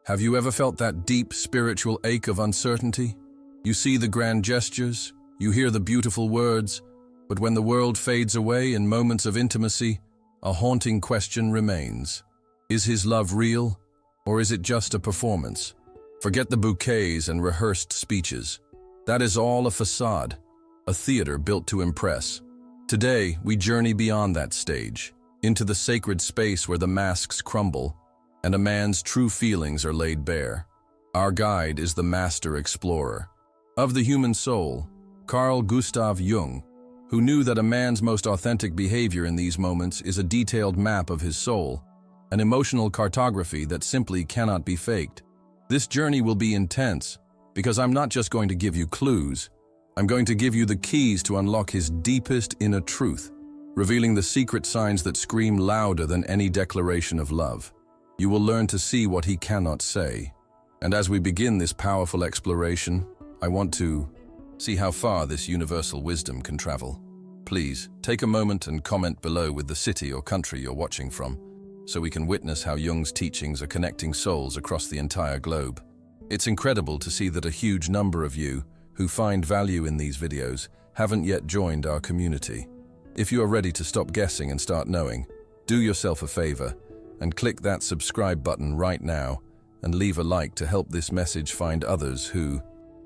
Have you ever felt that deep spiritual ache of uncertainty? You see the grand gestures, you hear the beautiful words, but when the world fades away in moments of intimacy, a haunting question remains. Is his love real, or is it just a performance? Forget the bouquets and rehearsed speeches. That is all a facade, a theater built to impress. Today, we journey beyond that stage, into the sacred space where the masks crumble and a man's true feelings are laid bare. Our guide is the master explorer of the human soul, Carl Jung, who knew that a man's most authentic behavior in these moments is a detailed map of his soul, an emotional cartography that simply cannot be faked. This journey will be intense because I'm not just going to give you clues, I'm going to give you the keys to unlock his deepest inner truth, revealing the secret signs that scream louder than any declaration of love. You will learn to see what he cannot say. And as we begin this powerful exploration, I want to see how far this universal wisdom can travel. Please, take a moment and comment below with the city or country you're watching from, so we can witness how Jung's teachings are connecting souls across the entire globe. It's incredible to see that a huge number of you who find value in these videos haven't yet joined our community. If you are ready to stop guessing and start knowing, do yourself a favor and click that subscribe button right now and leave a like to help this message find others who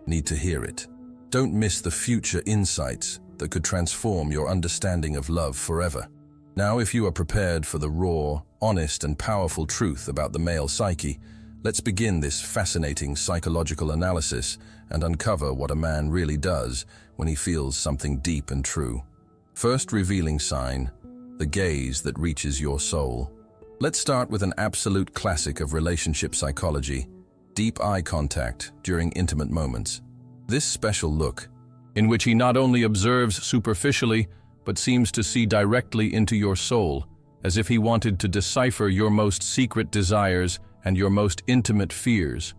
need to hear it. Don't miss the future insights that could transform your understanding of love forever. Now, if you are prepared for the raw, honest, and powerful truth about the male psyche, let's begin this fascinating psychological analysis and uncover what a man really does when he feels something deep and true. First revealing sign, the gaze that reaches your soul. Let's start with an absolute classic of relationship psychology, deep eye contact during intimate moments. This special look, in which he not only observes superficially, but seems to see directly into your soul, as if he wanted to decipher your most secret desires and your most intimate fears,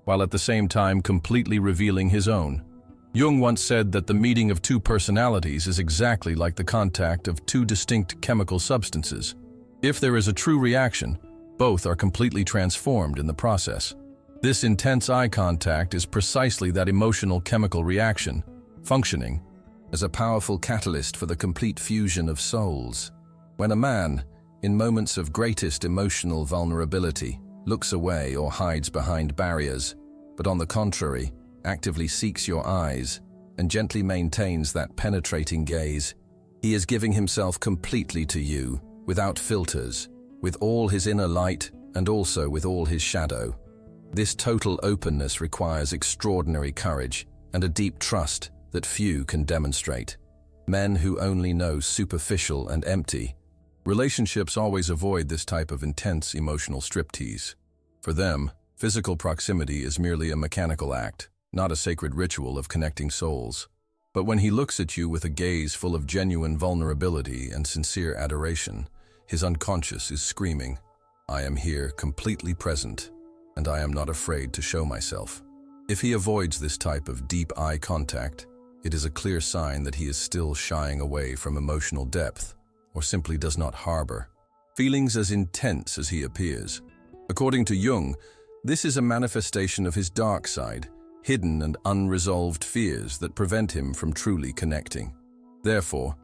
while at the same time completely revealing his own. Jung once said that the meeting of two personalities is exactly like the contact of two distinct chemical substances. If there is a true reaction, both are completely transformed in the process. This intense eye contact is precisely that emotional chemical reaction, functioning as a powerful catalyst for the complete fusion of souls. When a man, in moments of greatest emotional vulnerability, looks away or hides behind barriers, but on the contrary, actively seeks your eyes and gently maintains that penetrating gaze, he is giving himself completely to you, without filters, with all his inner light and also with all his shadow. This total openness requires extraordinary courage and a deep trust that few can demonstrate. Men who only know superficial and empty relationships always avoid this type of intense emotional striptease. For them, physical proximity is merely a mechanical act, not a sacred ritual of connecting souls. But when he looks at you with a gaze full of genuine vulnerability and sincere adoration, his unconscious is screaming, "I am here, completely present, and I am not afraid to show myself." If he avoids this type of deep eye contact, it is a clear sign that he is still shying away from emotional depth, or simply does not harbor feelings as intense as he appears. According to Jung, this is a manifestation of his dark side, hidden and unresolved fears that prevent him from truly connecting. Therefore,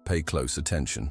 pay close attention.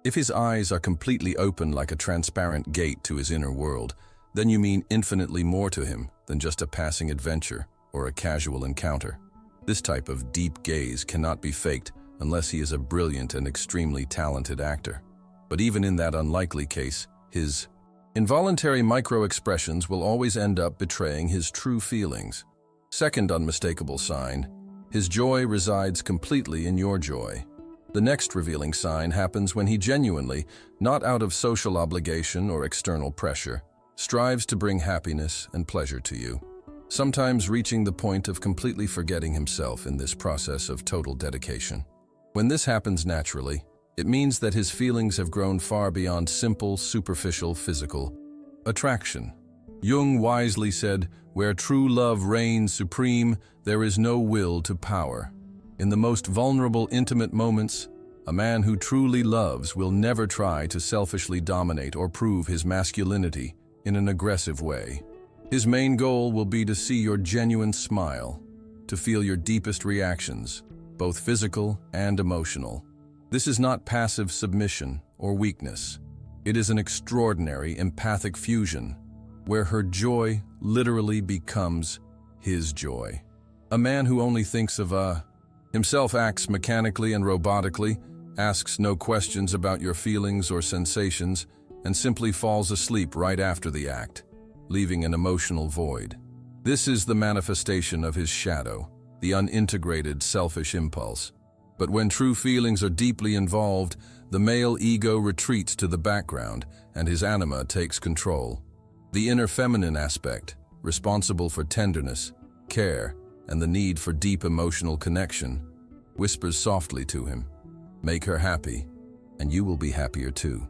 If his eyes are completely open like a transparent gate to his inner world, then you mean infinitely more to him than just a passing adventure or a casual encounter. This type of deep gaze cannot be faked unless he is a brilliant and extremely talented actor. But even in that unlikely case, his involuntary micro-expressions will always end up betraying his true feelings. Second unmistakable sign, his joy resides completely in your joy. The next revealing sign happens when he genuinely, not out of social obligation or external pressure, strives to bring happiness and pleasure to you, sometimes reaching the point of completely forgetting himself in this process of total dedication. When this happens naturally, it means that his feelings have grown far beyond simple, superficial physical attraction. Jung wisely said, "Where true love reigns supreme, there is no will to power." In the most vulnerable, intimate moments, a man who truly loves will never try to selfishly dominate or prove his masculinity in an aggressive way. His main goal will be to see your genuine smile, to feel your deepest reactions, both physical and emotional. This is not passive submission or weakness. It is an extraordinary empathic fusion, where her joy literally becomes his joy. A man who only thinks of himself acts mechanically and robotically, asks no questions about your feelings or sensations, and simply falls asleep right after the act, leaving an emotional void. This is the manifestation of his shadow, the unintegrated selfish impulse. But when true feelings are deeply involved, the male ego retreats to the background and his anima takes control. The inner feminine aspect, responsible for tenderness, care, and the need for deep emotional connection, whispers softly to him, "Make her happy, and you will be happier too."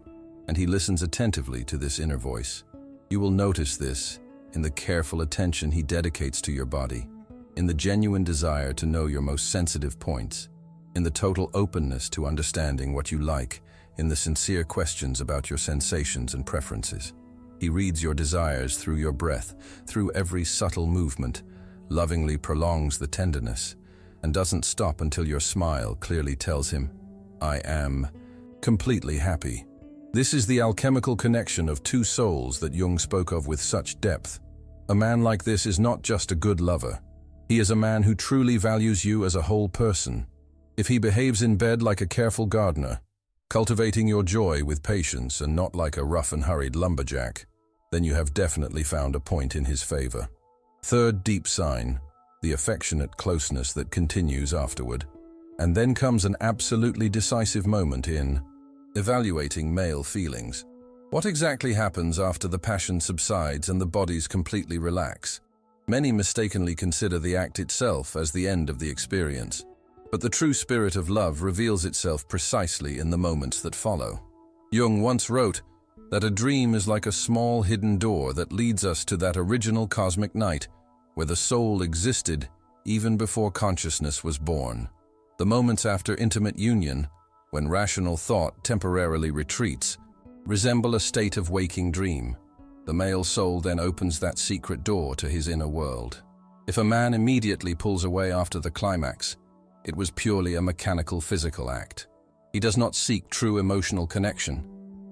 And he listens attentively to this inner voice. You will notice this in the careful attention he dedicates to your body, in the genuine desire to know your most sensitive points, in the total openness to understanding what you like, in the sincere questions about your sensations and preferences. He reads your desires through your breath, through every subtle movement, lovingly prolongs the tenderness, and doesn't stop until your smile clearly tells him, "I am completely happy." This is the alchemical connection of two souls that Jung spoke of with such depth. A man like this is not just a good lover. He is a man who truly values you as a whole person. If he behaves in bed like a careful gardener, cultivating your joy with patience and not like a rough and hurried lumberjack, then you have definitely found a point in his favor. Third deep sign, the affectionate closeness that continues afterward. And then comes an absolutely decisive moment in evaluating male feelings. What exactly happens after the passion subsides and the bodies completely relax? Many mistakenly consider the act itself as the end of the experience, but the true spirit of love reveals itself precisely in the moments that follow. Jung once wrote that a dream is like a small hidden door that leads us to that original cosmic night where the soul existed even before consciousness was born. The moments after intimate union, when rational thought temporarily retreats, resemble a state of waking dream. The male soul then opens that secret door to his inner world. If a man immediately pulls away after the climax, it was purely a mechanical physical act. He does not seek true emotional connection,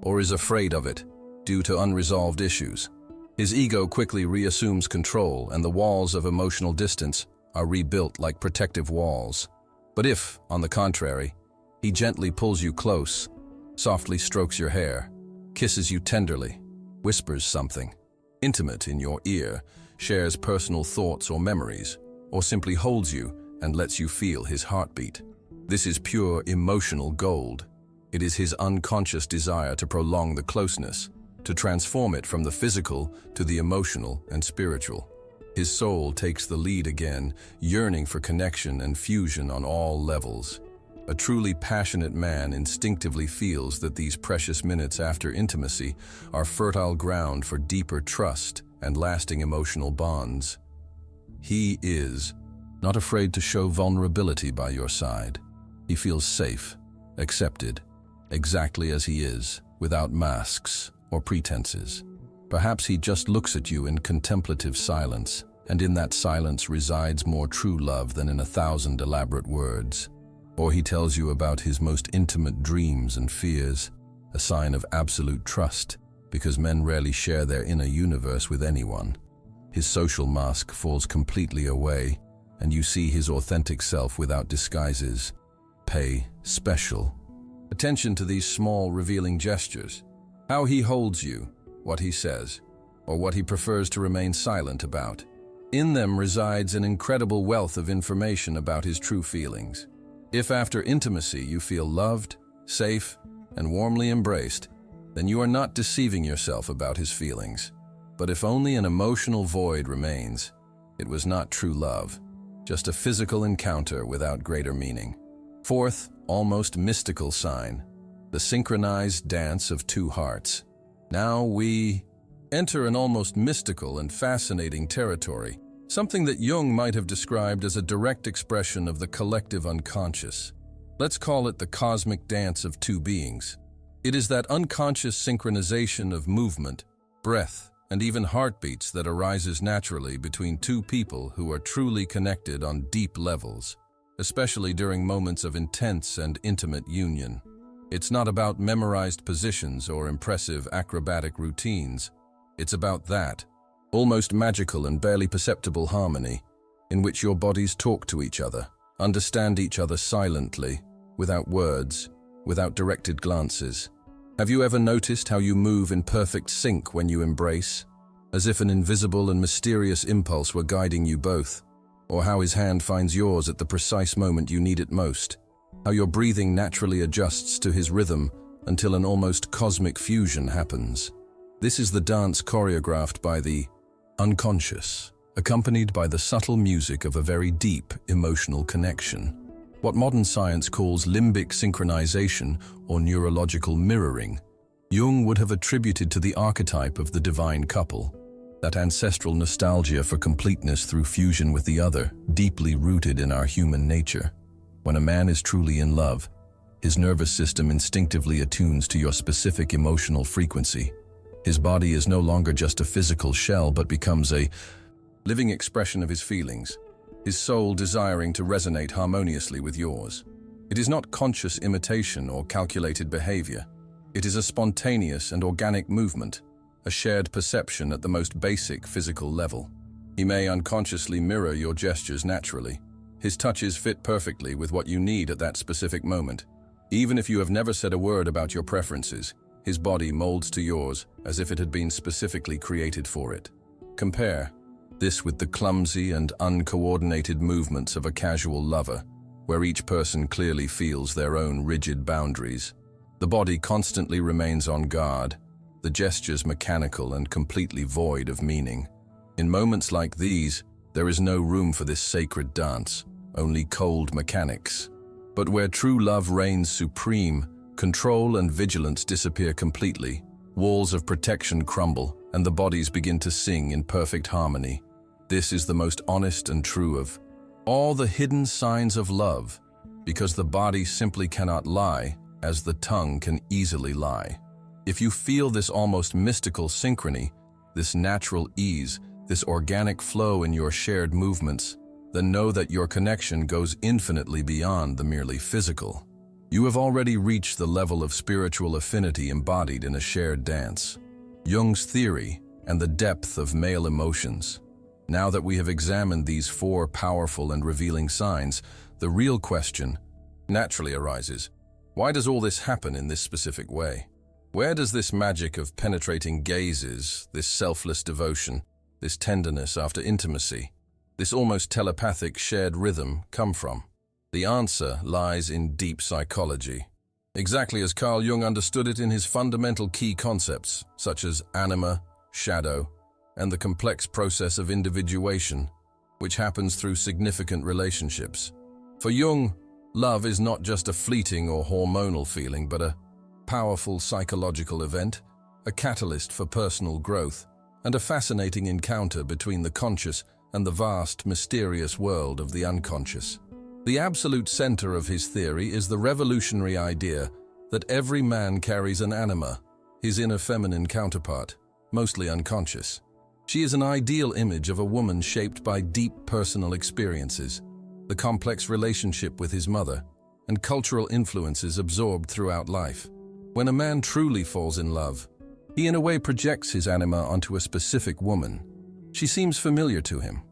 or is afraid of it, due to unresolved issues. His ego quickly reassumes control, and the walls of emotional distance are rebuilt like protective walls. But if, on the contrary, he gently pulls you close, softly strokes your hair, kisses you tenderly, whispers something intimate in your ear, shares personal thoughts or memories, or simply holds you and lets you feel his heartbeat, this is pure emotional gold. It is his unconscious desire to prolong the closeness, to transform it from the physical to the emotional and spiritual. His soul takes the lead again, yearning for connection and fusion on all levels. A truly passionate man instinctively feels that these precious minutes after intimacy are fertile ground for deeper trust and lasting emotional bonds. He is not afraid to show vulnerability by your side. He feels safe, accepted, exactly as he is, without masks or pretenses. Perhaps he just looks at you in contemplative silence, and in that silence resides more true love than in 1,000 elaborate words. Or he tells you about his most intimate dreams and fears, a sign of absolute trust, because men rarely share their inner universe with anyone. His social mask falls completely away, and you see his authentic self without disguises. Pay special attention to these small, revealing gestures. How he holds you, what he says, or what he prefers to remain silent about. In them resides an incredible wealth of information about his true feelings. If after intimacy you feel loved, safe, and warmly embraced, then you are not deceiving yourself about his feelings. But if only an emotional void remains, it was not true love, just a physical encounter without greater meaning. Fourth, almost mystical sign, the synchronized dance of two hearts. Now we enter an almost mystical and fascinating territory, something that Jung might have described as a direct expression of the collective unconscious. Let's call it the cosmic dance of two beings. It is that unconscious synchronization of movement, breath, and even heartbeats that arises naturally between two people who are truly connected on deep levels, especially during moments of intense and intimate union. It's not about memorized positions or impressive acrobatic routines. It's about that, almost magical and barely perceptible harmony, in which your bodies talk to each other, understand each other silently, without words, without directed glances. Have you ever noticed how you move in perfect sync when you embrace, as if an invisible and mysterious impulse were guiding you both? Or how his hand finds yours at the precise moment you need it most? How your breathing naturally adjusts to his rhythm until an almost cosmic fusion happens? This is the dance choreographed by the unconscious, accompanied by the subtle music of a very deep emotional connection. What modern science calls limbic synchronization or neurological mirroring, Jung would have attributed to the archetype of the divine couple, that ancestral nostalgia for completeness through fusion with the other, deeply rooted in our human nature. When a man is truly in love, his nervous system instinctively attunes to your specific emotional frequency. His body is no longer just a physical shell but becomes a living expression of his feelings, his soul desiring to resonate harmoniously with yours. It is not conscious imitation or calculated behavior. It is a spontaneous and organic movement, a shared perception at the most basic physical level. He may unconsciously mirror your gestures naturally. His touches fit perfectly with what you need at that specific moment. Even if you have never said a word about your preferences, his body molds to yours as if it had been specifically created for it. Compare this with the clumsy and uncoordinated movements of a casual lover, where each person clearly feels their own rigid boundaries. The body constantly remains on guard, the gestures mechanical and completely void of meaning. In moments like these, there is no room for this sacred dance, only cold mechanics. But where true love reigns supreme, control and vigilance disappear completely, walls of protection crumble, and the bodies begin to sing in perfect harmony. This is the most honest and true of all the hidden signs of love, because the body simply cannot lie, as the tongue can easily lie. If you feel this almost mystical synchrony, this natural ease, this organic flow in your shared movements, then know that your connection goes infinitely beyond the merely physical. You have already reached the level of spiritual affinity embodied in a shared dance. Jung's theory and the depth of male emotions. Now that we have examined these four powerful and revealing signs, the real question naturally arises: why does all this happen in this specific way? Where does this magic of penetrating gazes, this selfless devotion, this tenderness after intimacy, this almost telepathic shared rhythm come from? The answer lies in deep psychology, exactly as Carl Jung understood it in his fundamental key concepts, such as anima, shadow, and the complex process of individuation, which happens through significant relationships. For Jung, love is not just a fleeting or hormonal feeling, but a powerful psychological event, a catalyst for personal growth, and a fascinating encounter between the conscious and the vast, mysterious world of the unconscious. The absolute center of his theory is the revolutionary idea that every man carries an anima, his inner feminine counterpart, mostly unconscious. She is an ideal image of a woman shaped by deep personal experiences, the complex relationship with his mother, and cultural influences absorbed throughout life. When a man truly falls in love, he in a way projects his anima onto a specific woman. She seems familiar to him,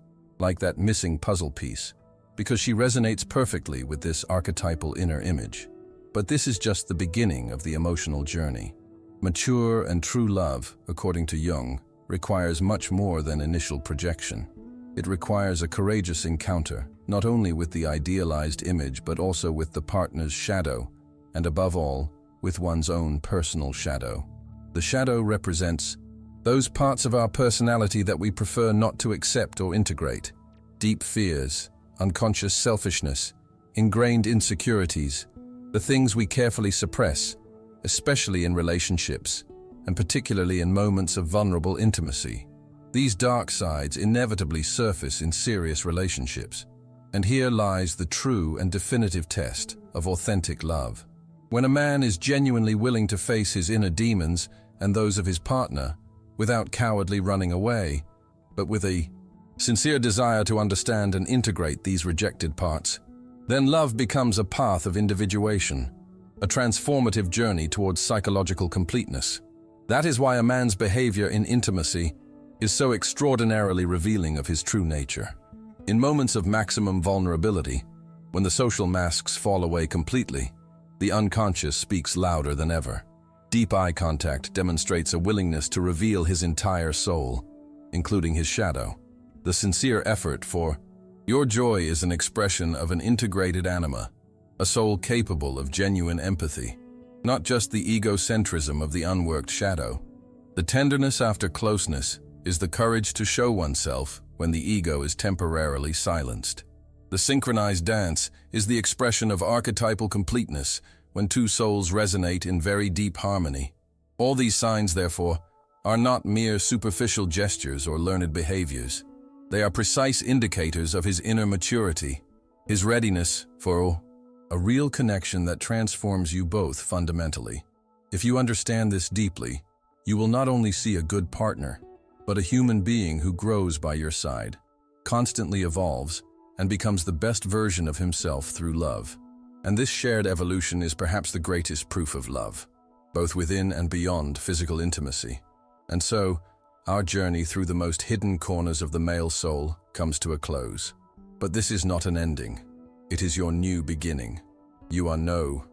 like that missing puzzle piece, because she resonates perfectly with this archetypal inner image. But this is just the beginning of the emotional journey. Mature and true love, according to Jung, requires much more than initial projection. It requires a courageous encounter, not only with the idealized image but also with the partner's shadow, and above all, with one's own personal shadow. The shadow represents those parts of our personality that we prefer not to accept or integrate. Deep fears, unconscious selfishness, ingrained insecurities, the things we carefully suppress, especially in relationships, and particularly in moments of vulnerable intimacy. These dark sides inevitably surface in serious relationships, and here lies the true and definitive test of authentic love. When a man is genuinely willing to face his inner demons and those of his partner, without cowardly running away, but with a sincere desire to understand and integrate these rejected parts. Then love becomes a path of individuation, a transformative journey towards psychological completeness. That is why a man's behavior in intimacy is so extraordinarily revealing of his true nature. In moments of maximum vulnerability, when the social masks fall away completely, the unconscious speaks louder than ever. Deep eye contact demonstrates a willingness to reveal his entire soul, including his shadow. The sincere effort for your joy is an expression of an integrated anima, a soul capable of genuine empathy, not just the egocentrism of the unworked shadow. The tenderness after closeness is the courage to show oneself when the ego is temporarily silenced. The synchronized dance is the expression of archetypal completeness when two souls resonate in very deep harmony. All these signs, therefore, are not mere superficial gestures or learned behaviors. They are precise indicators of his inner maturity, his readiness for a real connection that transforms you both fundamentally. If you understand this deeply, you will not only see a good partner, but a human being who grows by your side, constantly evolves, and becomes the best version of himself through love. And this shared evolution is perhaps the greatest proof of love, both within and beyond physical intimacy. And so, our journey through the most hidden corners of the male soul comes to a close. But this is not an ending. It is your new beginning. You are no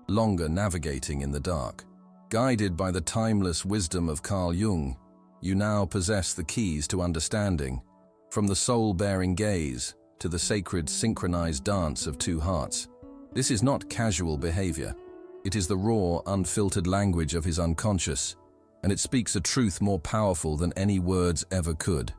longer navigating in the dark. Guided by the timeless wisdom of Carl Jung, you now possess the keys to understanding, from the soul-bearing gaze to the sacred synchronized dance of two hearts. This is not casual behavior. It is the raw, unfiltered language of his unconscious, and it speaks a truth more powerful than any words ever could.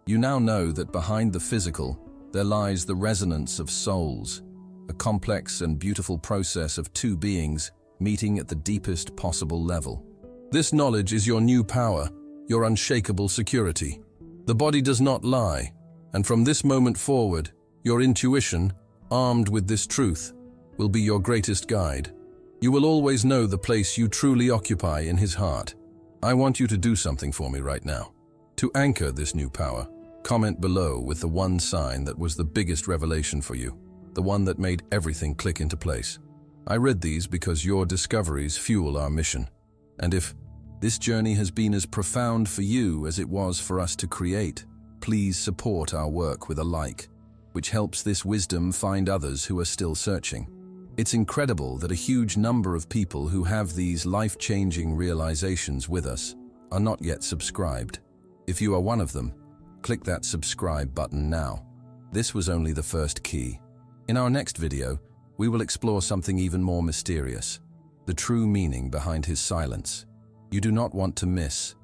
You now know that behind the physical, there lies the resonance of souls, a complex and beautiful process of two beings meeting at the deepest possible level. This knowledge is your new power, your unshakable security. The body does not lie, and from this moment forward, your intuition, armed with this truth, will be your greatest guide. You will always know the place you truly occupy in his heart. I want you to do something for me right now. To anchor this new power, comment below with the one sign that was the biggest revelation for you, the one that made everything click into place. I read these because your discoveries fuel our mission. And if this journey has been as profound for you as it was for us to create, please support our work with a like, which helps this wisdom find others who are still searching. It's incredible that a huge number of people who have these life-changing realizations with us are not yet subscribed. If you are one of them, click that subscribe button now. This was only the first key. In our next video, we will explore something even more mysterious, the true meaning behind his silence. You do not want to miss